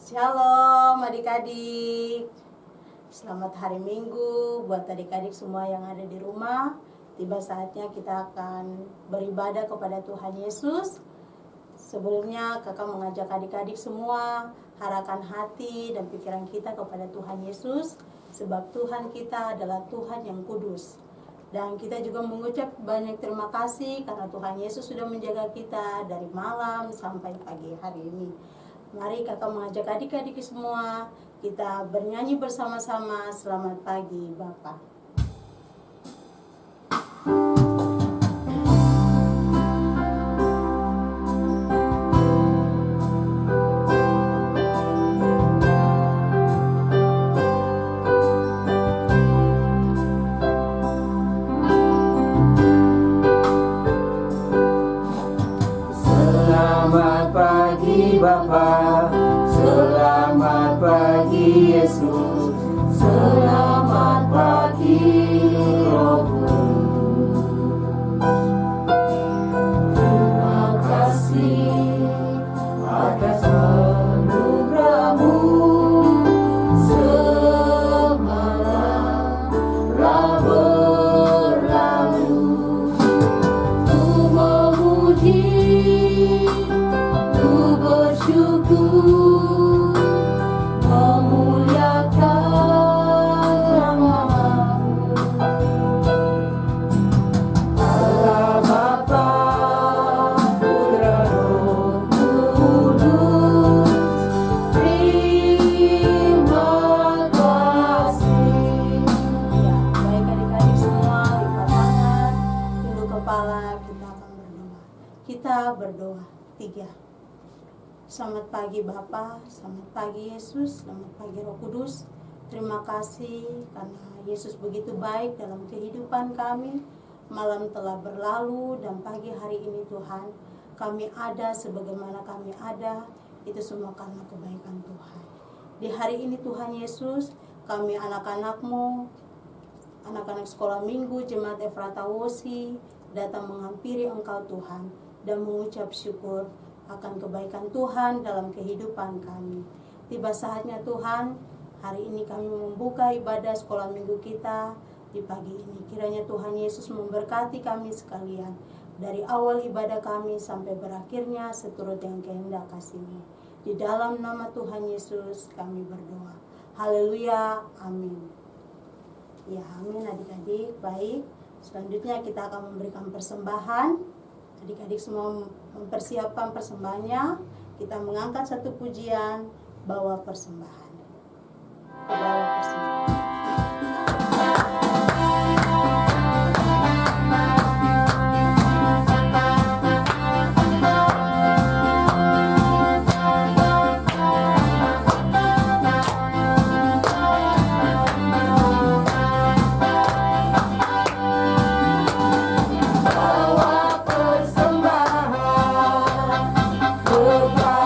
Shalom adik-adik. Selamat hari Minggu buat adik-adik semua yang ada di rumah. Tiba saatnya kita akan beribadah kepada Tuhan Yesus. Sebelumnya kakak mengajak adik-adik semua arahkan hati dan pikiran kita kepada Tuhan Yesus, sebab Tuhan kita adalah Tuhan yang kudus. Dan kita juga mengucap banyak terima kasih karena Tuhan Yesus sudah menjaga kita dari malam sampai pagi hari ini. Mari kakak mengajak adik-adik semua, kita bernyanyi bersama-sama Selamat Pagi Bapa. Selamat pagi Bapa, selamat pagi Yesus, selamat pagi Roh Kudus. Terima kasih atas anugerah-Mu semalam telah berlalu. Ku memuji, bersyukur, memuliakan nama-Mu. Allah Bapa, Putra Roh Kudus, terima kasih. Ya, baik adik-adik semua, lipat tangan, tunduk kepala, kita akan berdoa. Kita berdoa. 3. Selamat pagi Bapa, selamat pagi Yesus, selamat pagi Roh Kudus. Terima kasih karena Yesus begitu baik dalam kehidupan kami. Malam telah berlalu dan pagi hari ini Tuhan, kami ada sebagaimana kami ada, itu semua karena kebaikan Tuhan. Di hari ini Tuhan Yesus, kami anak-anak-Mu, anak-anak sekolah minggu Jemaat Efrata Wosi, datang menghampiri Engkau Tuhan dan mengucap syukur akan kebaikan Tuhan dalam kehidupan kami. Tiba saatnya Tuhan, hari ini kami membuka ibadah sekolah minggu kita di pagi ini. Kiranya Tuhan Yesus memberkati kami sekalian, dari awal ibadah kami sampai berakhirnya seturut dengan kehendak kasih-Mu. Di dalam nama Tuhan Yesus kami berdoa. Haleluya, amin. Ya, amin adik-adik. Baik, selanjutnya kita akan memberikan persembahan. Adik-adik semua mempersiapkan persembahannya. Kita mengangkat satu pujian, bawa persembahan. Bawa persembahan.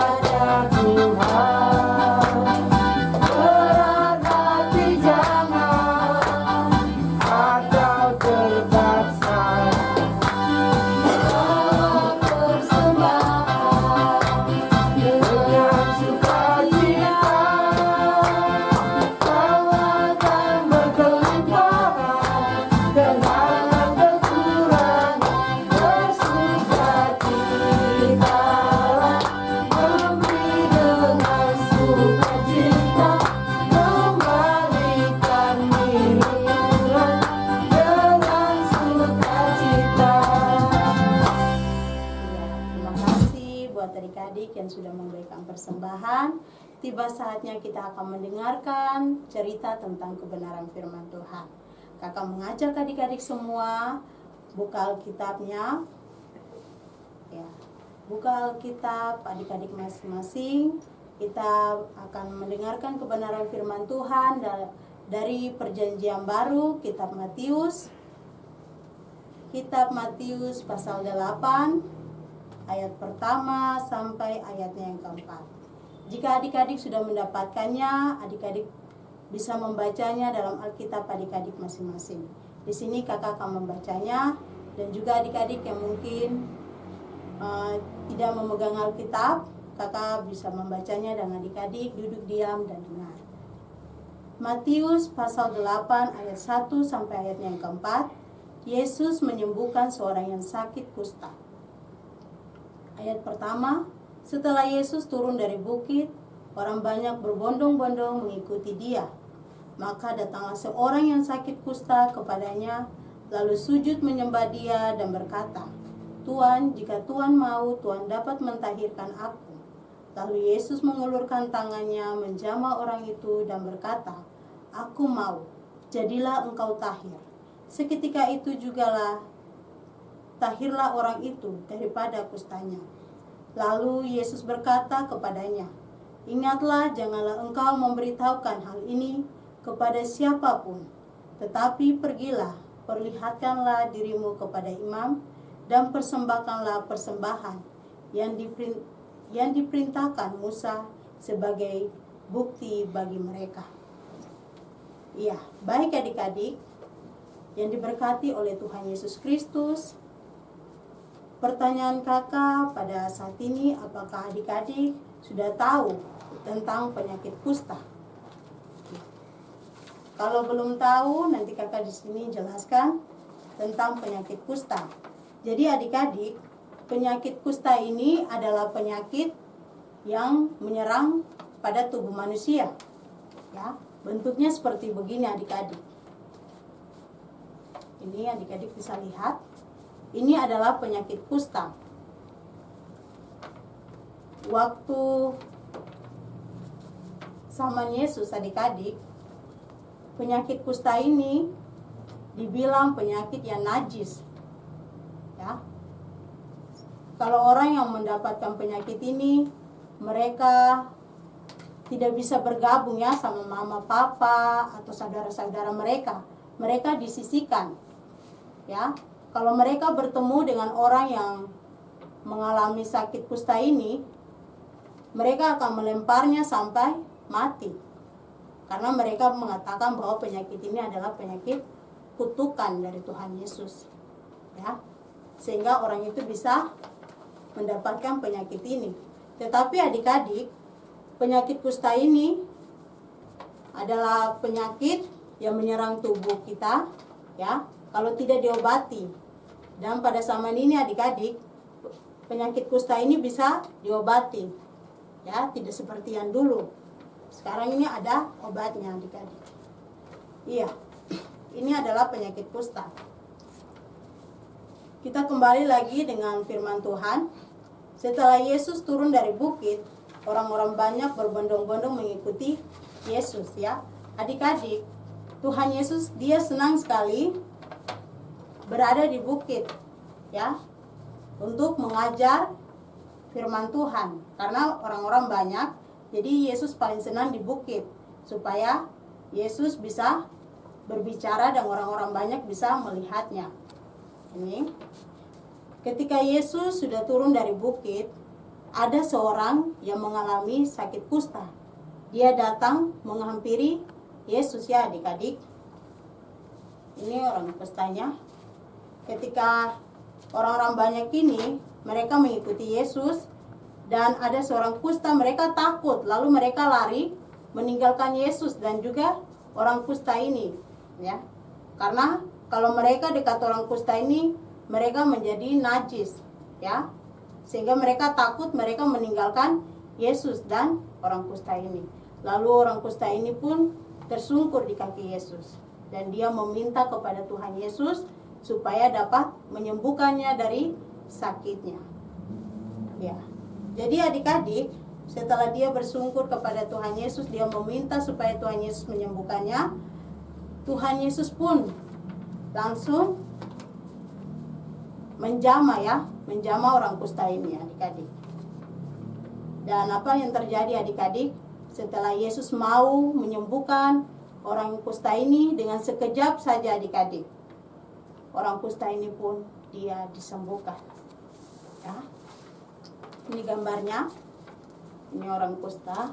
Kepada Tuhan, berat hati persembahan, tiba saatnya kita akan mendengarkan cerita tentang kebenaran firman Tuhan. Kakak mengajak adik-adik semua buka Alkitabnya. Ya, buka Alkitab adik-adik masing-masing. Kita akan mendengarkan kebenaran firman Tuhan dari Perjanjian Baru, Kitab Matius. Kitab Matius pasal 8 ayat pertama sampai ayatnya yang keempat. Jika adik-adik sudah mendapatkannya, adik-adik bisa membacanya dalam Alkitab adik-adik masing-masing. Di sini kakak akan membacanya, dan juga adik-adik yang mungkin tidak memegang Alkitab, Kakak bisa membacanya dan adik-adik duduk diam dan dengar. Matius pasal 8 ayat 1 sampai ayat yang keempat. Yesus menyembuhkan seorang yang sakit kusta. Ayat pertama, setelah Yesus turun dari bukit, orang banyak berbondong-bondong mengikuti dia. Maka datanglah seorang yang sakit kusta kepadanya, lalu sujud menyembah dia dan berkata, "Tuan, jika Tuan mau, Tuan dapat mentahirkan aku." Lalu Yesus mengulurkan tangannya menjamah orang itu dan berkata, "Aku mau, jadilah engkau tahir." Seketika itu jugalah tahirlah orang itu daripada kustanya. Lalu Yesus berkata kepadanya, "Ingatlah, janganlah engkau memberitahukan hal ini kepada siapapun, tetapi pergilah, perlihatkanlah dirimu kepada imam, dan persembahkanlah persembahan yang diperintahkan Musa sebagai bukti bagi mereka." Iya, baik adik-adik yang diberkati oleh Tuhan Yesus Kristus. Pertanyaan kakak pada saat ini, apakah adik-adik sudah tahu tentang penyakit kusta? Kalau belum tahu, nanti kakak di sini jelaskan tentang penyakit kusta. Jadi adik-adik, penyakit kusta ini adalah penyakit yang menyerang pada tubuh manusia. Ya, bentuknya seperti begini adik-adik. Ini adik-adik bisa lihat. Ini adalah penyakit kusta. Waktu zaman Yesus adik-adik, penyakit kusta ini dibilang penyakit yang najis. Ya. Kalau orang yang mendapatkan penyakit ini, mereka tidak bisa bergabung ya sama mama, papa, atau saudara-saudara mereka. Mereka disisihkan. Ya, kalau mereka bertemu dengan orang yang mengalami sakit kusta ini, mereka akan melemparnya sampai mati. Karena mereka mengatakan bahwa penyakit ini adalah penyakit kutukan dari Tuhan Yesus. Ya, sehingga orang itu bisa mendapatkan penyakit ini. Tetapi adik-adik, penyakit kusta ini adalah penyakit yang menyerang tubuh kita, ya, kalau tidak diobati. Dan pada zaman ini adik-adik, penyakit kusta ini bisa diobati, ya, tidak seperti yang dulu. Sekarang ini ada obatnya adik-adik. Iya, ini adalah penyakit kusta. Kita kembali lagi dengan firman Tuhan. Setelah Yesus turun dari bukit, orang-orang banyak berbondong-bondong mengikuti Yesus, ya. Adik-adik, Tuhan Yesus dia senang sekali berada di bukit, ya, untuk mengajar firman Tuhan. Karena orang-orang banyak, jadi Yesus paling senang di bukit, supaya Yesus bisa berbicara dan orang-orang banyak bisa melihatnya. Ini, ketika Yesus sudah turun dari bukit, ada seorang yang mengalami sakit kusta. Dia datang menghampiri Yesus, ya adik-adik. Ini orang kustanya. Ketika orang-orang banyak ini, mereka mengikuti Yesus, dan ada seorang kusta, mereka takut, lalu mereka lari meninggalkan Yesus dan juga orang kusta ini, ya. Karena kalau mereka dekat orang kusta ini, mereka menjadi najis, ya. Sehingga mereka takut, mereka meninggalkan Yesus dan orang kusta ini. Lalu orang kusta ini pun tersungkur di kaki Yesus, dan dia meminta kepada Tuhan Yesus supaya dapat menyembuhkannya dari sakitnya. Ya. Jadi adik-adik, setelah dia bersungkur kepada Tuhan Yesus, dia meminta supaya Tuhan Yesus menyembuhkannya. Tuhan Yesus pun langsung menjamah orang kusta ini adik-adik. Dan apa yang terjadi adik-adik? Setelah Yesus mau menyembuhkan orang kusta ini, dengan sekejap saja adik-adik, orang kusta ini pun dia disembuhkan. Ya. Ini gambarnya. Ini orang kusta.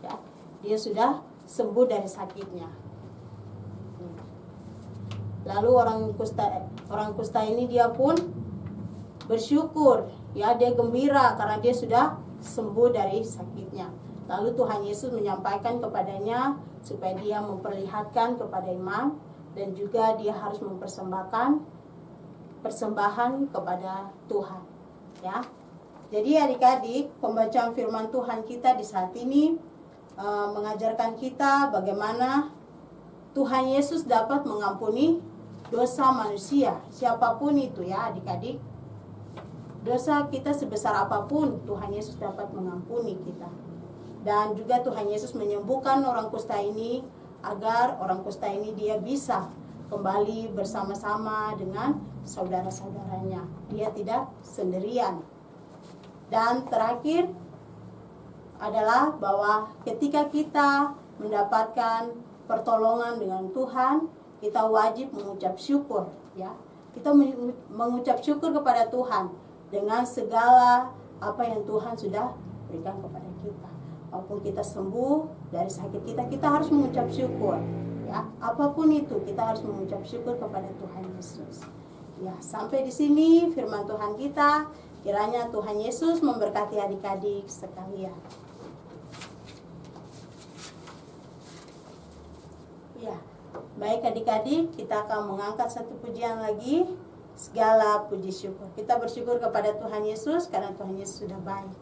Ya. Dia sudah sembuh dari sakitnya. Lalu orang kusta ini dia pun bersyukur, ya, dia gembira karena dia sudah sembuh dari sakitnya. Lalu Tuhan Yesus menyampaikan kepadanya supaya dia memperlihatkan kepada imam, dan juga dia harus mempersembahkan persembahan kepada Tuhan. Ya. Jadi adik-adik, pembacaan firman Tuhan kita di saat ini mengajarkan kita bagaimana Tuhan Yesus dapat mengampuni dosa manusia, siapapun itu ya adik-adik. Dosa kita sebesar apapun, Tuhan Yesus dapat mengampuni kita. Dan juga Tuhan Yesus menyembuhkan orang kusta ini agar orang kusta ini dia bisa kembali bersama-sama dengan saudara-saudaranya. Dia tidak sendirian. Dan terakhir adalah bahwa ketika kita mendapatkan pertolongan dengan Tuhan, kita wajib mengucap syukur, ya. Kita mengucap syukur kepada Tuhan dengan segala apa yang Tuhan sudah berikan kepada kita. Walaupun kita sembuh dari sakit kita, kita harus mengucap syukur, ya. Apapun itu, kita harus mengucap syukur kepada Tuhan Yesus. Ya, sampai di sini firman Tuhan kita. Kiranya Tuhan Yesus memberkati adik-adik sekalian. Ya, baik adik-adik, kita akan mengangkat satu pujian lagi. Segala puji syukur. Kita bersyukur kepada Tuhan Yesus karena Tuhan Yesus sudah baik.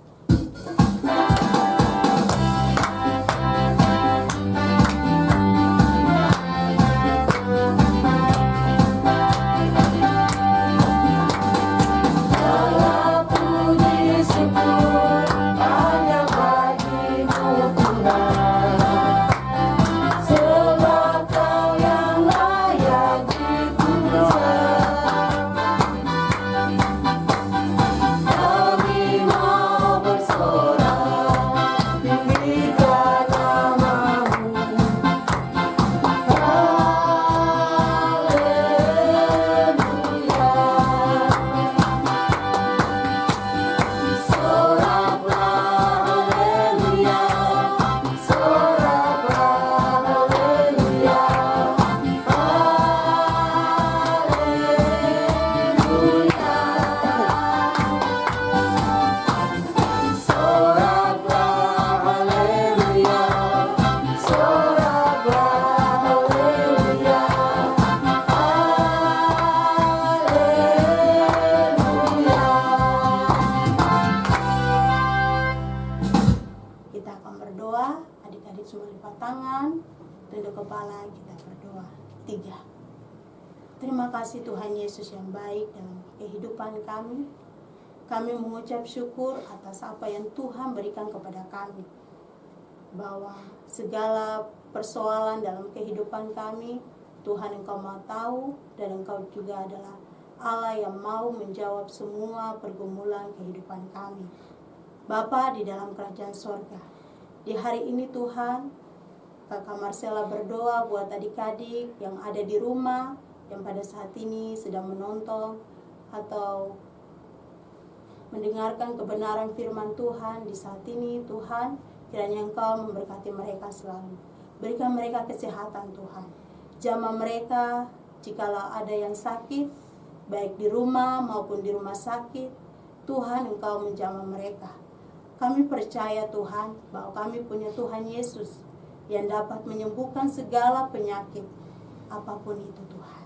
Terima kasih Tuhan Yesus yang baik dalam kehidupan kami. Kami mengucap syukur atas apa yang Tuhan berikan kepada kami. Bahwa segala persoalan dalam kehidupan kami, Tuhan Engkau mau tahu, dan Engkau juga adalah Allah yang mau menjawab semua pergumulan kehidupan kami. Bapa di dalam kerajaan sorga, di hari ini Tuhan, Kakak Marcella berdoa buat adik-adik yang ada di rumah, yang pada saat ini sedang menonton atau mendengarkan kebenaran firman Tuhan di saat ini. Tuhan, kiranya Engkau memberkati mereka selalu. Berikan mereka kesehatan Tuhan. Jamah mereka jikalau ada yang sakit, baik di rumah maupun di rumah sakit. Tuhan, Engkau menjamah mereka. Kami percaya Tuhan bahwa kami punya Tuhan Yesus yang dapat menyembuhkan segala penyakit apapun itu Tuhan.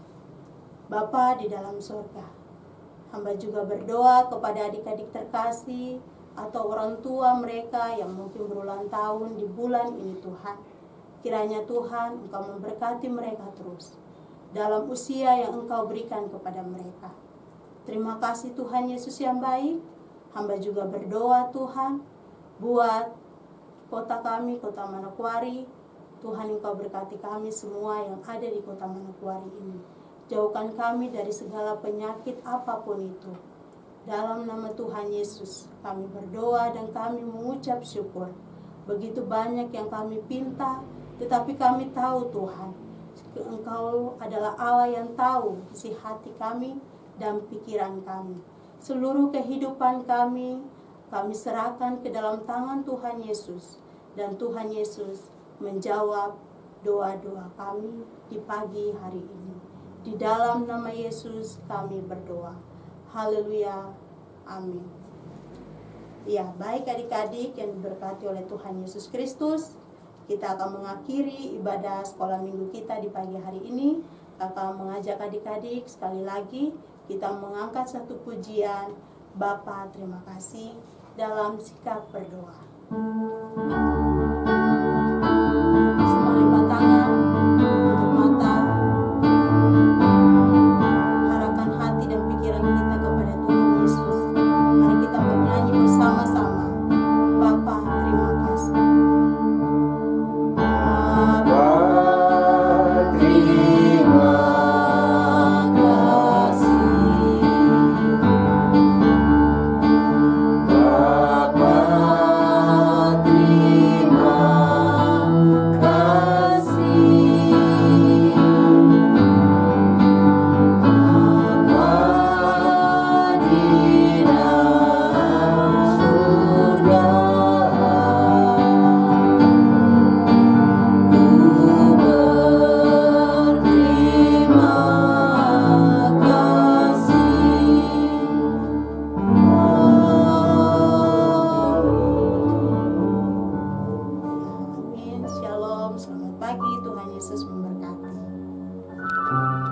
Bapa di dalam surga, hamba juga berdoa kepada adik-adik terkasih atau orang tua mereka yang mungkin berulang tahun di bulan ini Tuhan. Kiranya Tuhan Engkau memberkati mereka terus dalam usia yang Engkau berikan kepada mereka. Terima kasih Tuhan Yesus yang baik. Hamba juga berdoa Tuhan buat kota kami, kota Manokwari. Tuhan Engkau berkati kami semua yang ada di kota Manokwari ini. Jauhkan kami dari segala penyakit apapun itu. Dalam nama Tuhan Yesus kami berdoa dan kami mengucap syukur. Begitu banyak yang kami pinta, tetapi kami tahu Tuhan, Engkau adalah Allah yang tahu isi hati kami dan pikiran kami. Seluruh kehidupan kami serahkan ke dalam tangan Tuhan Yesus. Dan Tuhan Yesus menjawab doa-doa kami di pagi hari ini. Di dalam nama Yesus kami berdoa. Haleluya. Amin. Ya, baik adik-adik yang diberkati oleh Tuhan Yesus Kristus, kita akan mengakhiri ibadah sekolah minggu kita di pagi hari ini. Kakak mengajak adik-adik sekali lagi kita mengangkat satu pujian, Bapa terima kasih, dalam sikap berdoa.